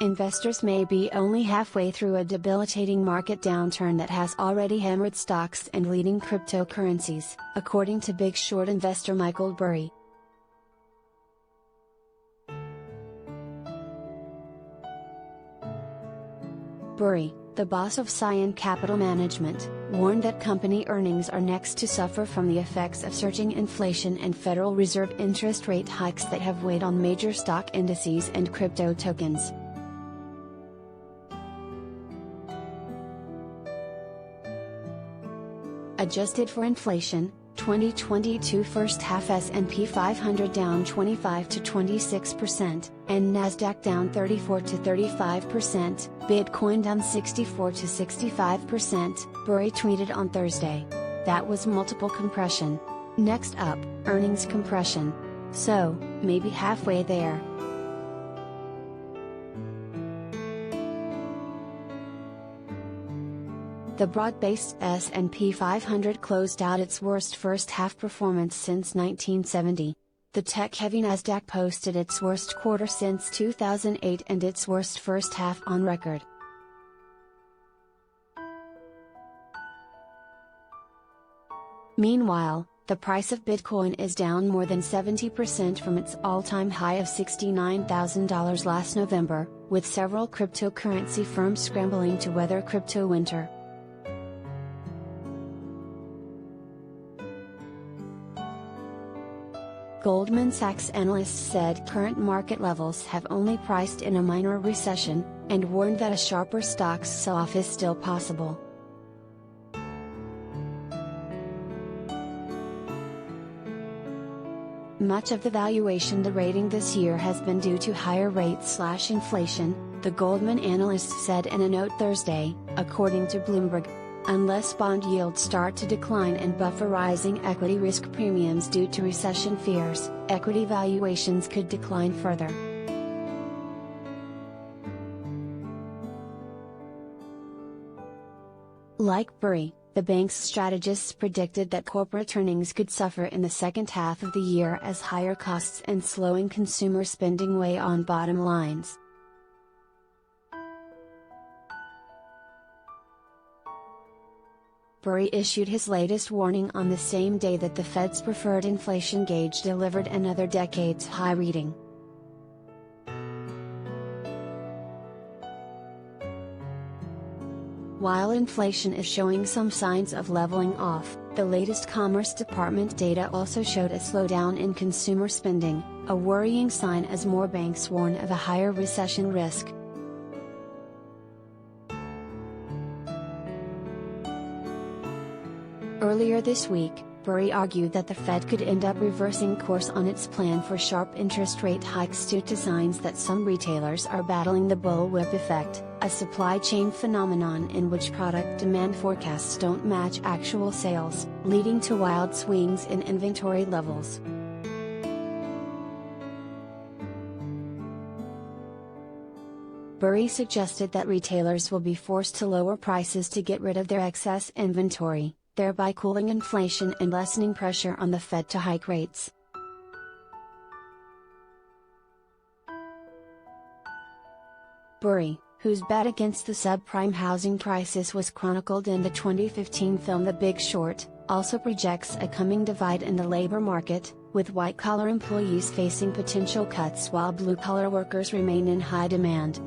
Investors may be only halfway through a debilitating market downturn that has already hammered stocks and leading cryptocurrencies, according to Big Short investor Michael Burry. Burry, the boss of Scion Capital Management, warned that company earnings are next to suffer from the effects of surging inflation and Federal Reserve interest rate hikes that have weighed on major stock indices and crypto tokens. Adjusted for inflation, 2022 first half S&P 500 down 25 to 26%, and Nasdaq down 34 to 35%, Bitcoin down 64 to 65%, Burry tweeted on Thursday. That was multiple compression. Next up, earnings compression. So, maybe halfway there. The broad-based S&P 500 closed out its worst first-half performance since 1970. The tech-heavy Nasdaq posted its worst quarter since 2008 and its worst first half on record. Meanwhile, the price of Bitcoin is down more than 70% from its all-time high of $69,000 last November, with several cryptocurrency firms scrambling to weather crypto winter. Goldman Sachs analysts said current market levels have only priced in a minor recession, and warned that a sharper stocks sell-off is still possible. Much of the valuation derating this year has been due to higher rates/inflation, the Goldman analyst said in a note Thursday, according to Bloomberg. Unless bond yields start to decline and buffer rising equity risk premiums due to recession fears, equity valuations could decline further. Like Burry, the bank's strategists predicted that corporate earnings could suffer in the second half of the year as higher costs and slowing consumer spending weigh on bottom lines. Burry issued his latest warning on the same day that the Fed's preferred inflation gauge delivered another decades-high reading. While inflation is showing some signs of leveling off, the latest Commerce Department data also showed a slowdown in consumer spending, a worrying sign as more banks warn of a higher recession risk. Earlier this week, Burry argued that the Fed could end up reversing course on its plan for sharp interest rate hikes due to signs that some retailers are battling the bullwhip effect, a supply chain phenomenon in which product demand forecasts don't match actual sales, leading to wild swings in inventory levels. Burry suggested that retailers will be forced to lower prices to get rid of their excess inventory, thereby cooling inflation and lessening pressure on the Fed to hike rates. Burry, whose bet against the subprime housing crisis was chronicled in the 2015 film The Big Short, also projects a coming divide in the labor market, with white-collar employees facing potential cuts while blue-collar workers remain in high demand.